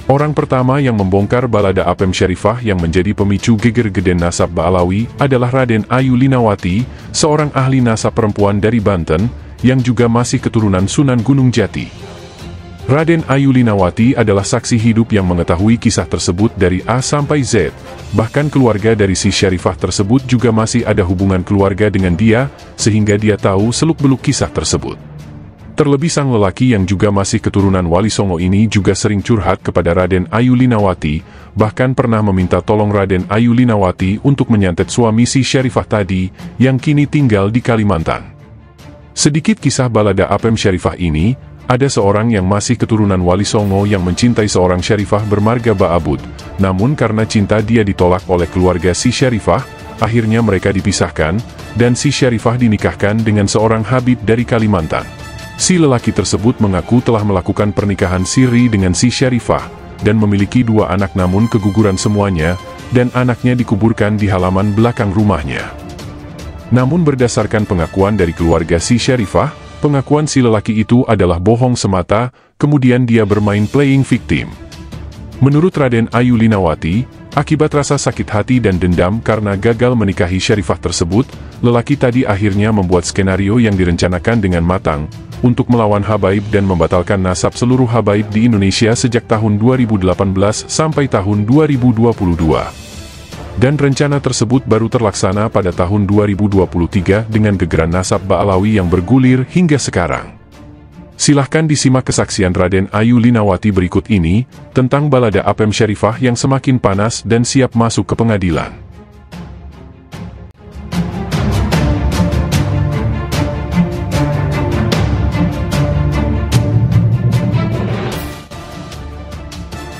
Orang pertama yang membongkar balada Apem Syarifah yang menjadi pemicu geger geden nasab Ba'alawi adalah Raden Ayu Linawati, seorang ahli nasab perempuan dari Banten, yang juga masih keturunan Sunan Gunung Jati. Raden Ayu Linawati adalah saksi hidup yang mengetahui kisah tersebut dari A sampai Z. Bahkan keluarga dari si Syarifah tersebut juga masih ada hubungan keluarga dengan dia, sehingga dia tahu seluk-beluk kisah tersebut. Terlebih sang lelaki yang juga masih keturunan Wali Songo ini juga sering curhat kepada Raden Ayu Linawati, bahkan pernah meminta tolong Raden Ayu Linawati untuk menyantet suami si Syarifah tadi, yang kini tinggal di Kalimantan. Sedikit kisah balada Apem Syarifah ini, ada seorang yang masih keturunan Wali Songo yang mencintai seorang Syarifah bermarga Ba'abud, namun karena cinta dia ditolak oleh keluarga si Syarifah, akhirnya mereka dipisahkan, dan si Syarifah dinikahkan dengan seorang Habib dari Kalimantan. Si lelaki tersebut mengaku telah melakukan pernikahan siri dengan si Syarifah, dan memiliki 2 anak namun keguguran semuanya, dan anaknya dikuburkan di halaman belakang rumahnya. Namun berdasarkan pengakuan dari keluarga si Syarifah, pengakuan si lelaki itu adalah bohong semata, kemudian dia bermain playing victim. Menurut Raden Ayu Linawati, akibat rasa sakit hati dan dendam karena gagal menikahi Syarifah tersebut, lelaki tadi akhirnya membuat skenario yang direncanakan dengan matang, untuk melawan habaib dan membatalkan nasab seluruh habaib di Indonesia sejak tahun 2018 sampai tahun 2022. Dan rencana tersebut baru terlaksana pada tahun 2023 dengan gegeran nasab Ba'alawi yang bergulir hingga sekarang. Silahkan disimak kesaksian Raden Ayu Linawati berikut ini, tentang balada Apem Syarifah yang semakin panas dan siap masuk ke pengadilan.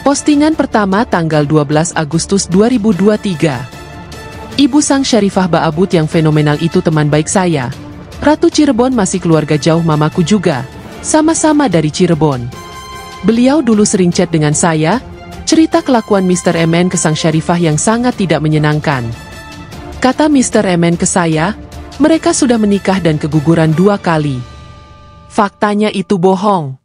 Postingan pertama tanggal 12 Agustus 2023. Ibu sang Syarifah Ba'abud yang fenomenal itu teman baik saya. Ratu Cirebon masih keluarga jauh mamaku juga. Sama-sama dari Cirebon. Beliau dulu sering chat dengan saya, cerita kelakuan Mr. MN ke sang Syarifah yang sangat tidak menyenangkan. Kata Mr. MN ke saya, mereka sudah menikah dan keguguran 2 kali. Faktanya itu bohong.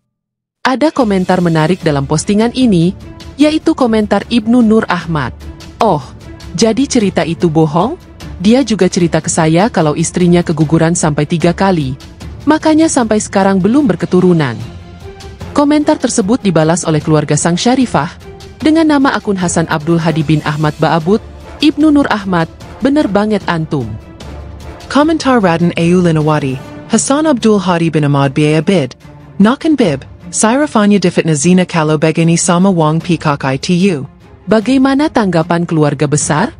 Ada komentar menarik dalam postingan ini, yaitu komentar Ibnu Nur Ahmad. Oh, jadi cerita itu bohong? Dia juga cerita ke saya kalau istrinya keguguran sampai 3 kali, makanya sampai sekarang belum berketurunan. Komentar tersebut dibalas oleh keluarga sang Syarifah, dengan nama akun Hasan Abdul Hadi bin Ahmad Ba'abud. Ibnu Nur Ahmad, bener banget antum. Komentar Raden Ayu Linawati, Hasan Abdul Hadi bin Ahmad Ba'abud, Nakan Bib, Syarifahnya difitnah zina kalau begini sama Wang Peacock itu. Bagaimana tanggapan keluarga besar?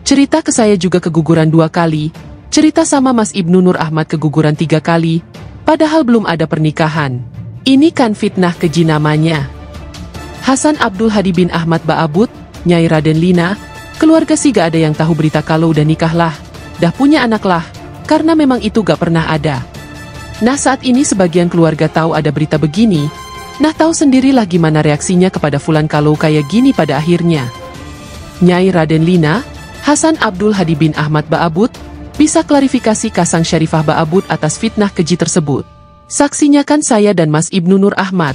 Cerita ke saya juga keguguran 2 kali, cerita sama Mas Ibnu Nur Ahmad keguguran 3 kali, padahal belum ada pernikahan. Ini kan fitnah keji namanya. Hasan Abdul Hadi bin Ahmad Ba'abud, Nyai Raden Lina, keluarga sih gak ada yang tahu berita kalau udah nikah lah, dah punya anak lah, karena memang itu gak pernah ada. Nah saat ini sebagian keluarga tahu ada berita begini, nah tahu sendirilah gimana reaksinya kepada fulan kalau kayak gini pada akhirnya. Nyai Raden Lina, Hasan Abdul Hadi bin Ahmad Ba'abud, bisa klarifikasi Kasang Syarifah Ba'abud atas fitnah keji tersebut. Saksinya kan saya dan Mas Ibnu Nur Ahmad.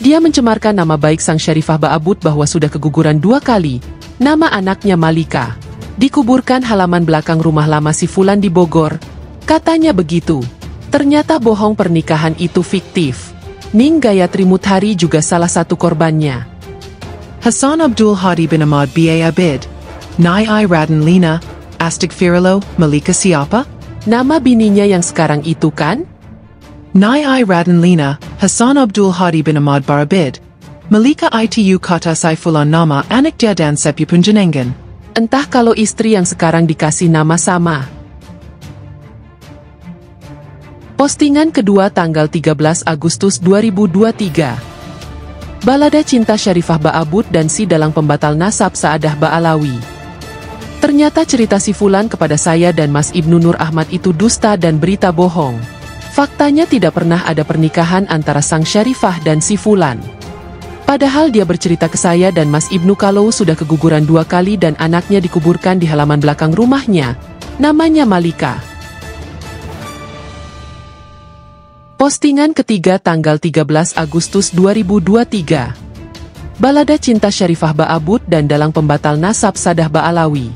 Dia mencemarkan nama baik sang Syarifah Ba'abud bahwa sudah keguguran 2 kali. Nama anaknya Malika. Dikuburkan halaman belakang rumah lama si fulan di Bogor. Katanya begitu. Ternyata bohong, pernikahan itu fiktif. Ning Gayatri Muthari juga salah satu korbannya. Hasan Abdul Hadi bin Ahmad Ba'abud, Nyai Raden Lina, Astagfirullah, Malika siapa? Nama bininya yang sekarang itu kan? Nyai Raden Lina, Hasan Abdul Hadi bin Ahmad Ba'abud, Malika itu kata Saifulan nama anak dia dan sepi punjenengan. Entah kalau istri yang sekarang dikasih nama sama. Postingan kedua tanggal 13 Agustus 2023. Balada cinta Syarifah Ba'abud dan si dalang pembatal nasab Sa'adah Ba'alawi. Ternyata cerita si fulan kepada saya dan Mas Ibnu Nur Ahmad itu dusta dan berita bohong. Faktanya tidak pernah ada pernikahan antara sang Syarifah dan si fulan. Padahal dia bercerita ke saya dan Mas Ibnu kalau sudah keguguran 2 kali dan anaknya dikuburkan di halaman belakang rumahnya. Namanya Malika. Postingan ketiga tanggal 13 Agustus 2023. Balada Cinta Syarifah Ba'abud dan Dalang Pembatal Nasab Sadah Ba'alawi.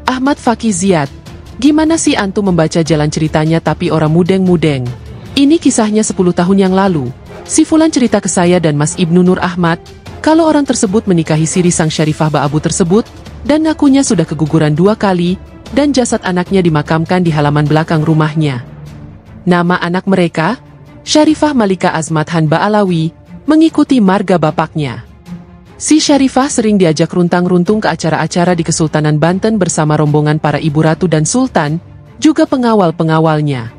Ahmad Fakih Ziyad, gimana sih antum membaca jalan ceritanya tapi orang mudeng-mudeng? Ini kisahnya 10 tahun yang lalu. Si Fulan cerita ke saya dan Mas Ibnu Nur Ahmad, kalau orang tersebut menikahi siri sang Syarifah Ba'abud tersebut, dan ngakunya sudah keguguran 2 kali, dan jasad anaknya dimakamkan di halaman belakang rumahnya. Nama anak mereka, Syarifah Malika Azmathan Ba'alawi, mengikuti marga bapaknya. Si Syarifah sering diajak runtang-runtung ke acara-acara di Kesultanan Banten bersama rombongan para ibu ratu dan sultan, juga pengawal-pengawalnya.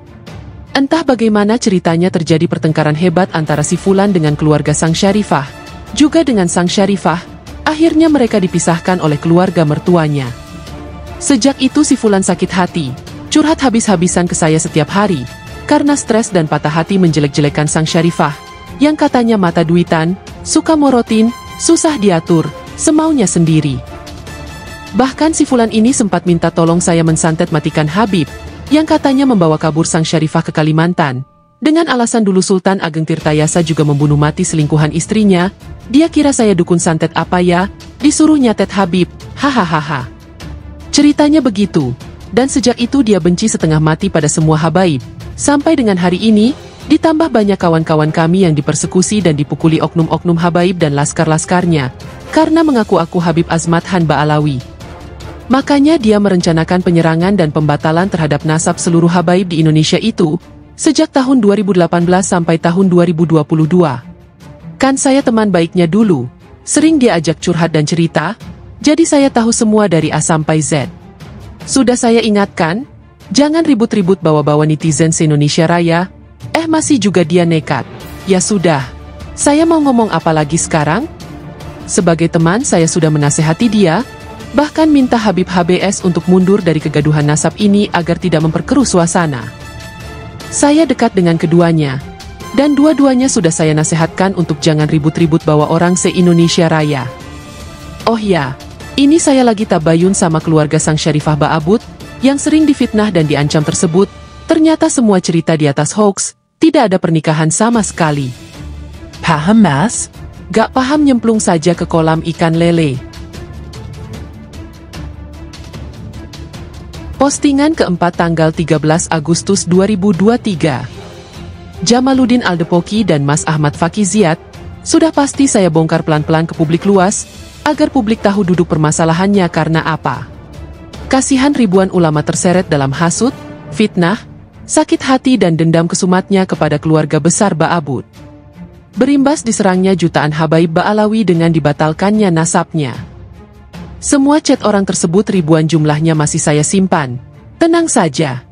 Entah bagaimana ceritanya terjadi pertengkaran hebat antara si Fulan dengan keluarga sang Syarifah, juga dengan sang Syarifah, akhirnya mereka dipisahkan oleh keluarga mertuanya. Sejak itu si Fulan sakit hati, curhat habis-habisan ke saya setiap hari, karena stres dan patah hati menjelek-jelekan sang Syarifah, yang katanya mata duitan, suka morotin, susah diatur, semaunya sendiri. Bahkan si Fulan ini sempat minta tolong saya mensantet matikan Habib, yang katanya membawa kabur sang Syarifah ke Kalimantan. Dengan alasan dulu Sultan Ageng Tirtayasa juga membunuh mati selingkuhan istrinya, dia kira saya dukun santet apa ya, disuruh nyatet Habib, hahaha. Ceritanya begitu, dan sejak itu dia benci setengah mati pada semua habaib, sampai dengan hari ini, ditambah banyak kawan-kawan kami yang dipersekusi dan dipukuli oknum-oknum habaib dan laskar-laskarnya, karena mengaku-aku Habib Azmathan Ba'alawi. Makanya dia merencanakan penyerangan dan pembatalan terhadap nasab seluruh habaib di Indonesia itu, sejak tahun 2018 sampai tahun 2022. Kan saya teman baiknya dulu, sering dia ajak curhat dan cerita, jadi saya tahu semua dari A sampai Z. Sudah saya ingatkan, jangan ribut-ribut bawa-bawa netizen se-Indonesia Raya, masih juga dia nekat. Ya sudah, saya mau ngomong apa lagi sekarang? Sebagai teman saya sudah menasehati dia, bahkan minta Habib HBS untuk mundur dari kegaduhan nasab ini agar tidak memperkeruh suasana. Saya dekat dengan keduanya, dan dua-duanya sudah saya nasihatkan untuk jangan ribut-ribut bawa orang se-Indonesia Raya. Oh ya, ini saya lagi tabayun sama keluarga sang Syarifah Ba'abud, yang sering difitnah dan diancam tersebut, ternyata semua cerita di atas hoax, tidak ada pernikahan sama sekali. Paham, Mas? Gak paham nyemplung saja ke kolam ikan lele. Postingan keempat tanggal 13 Agustus 2023. Jamaluddin Aldepoki dan Mas Ahmad Fakih Ziyad, sudah pasti saya bongkar pelan-pelan ke publik luas, agar publik tahu duduk permasalahannya karena apa. Kasihan ribuan ulama terseret dalam hasut, fitnah, sakit hati dan dendam kesumatnya kepada keluarga besar Ba'abud. Berimbas diserangnya jutaan habaib Ba'alawi dengan dibatalkannya nasabnya. Semua chat orang tersebut ribuan jumlahnya masih saya simpan. Tenang saja.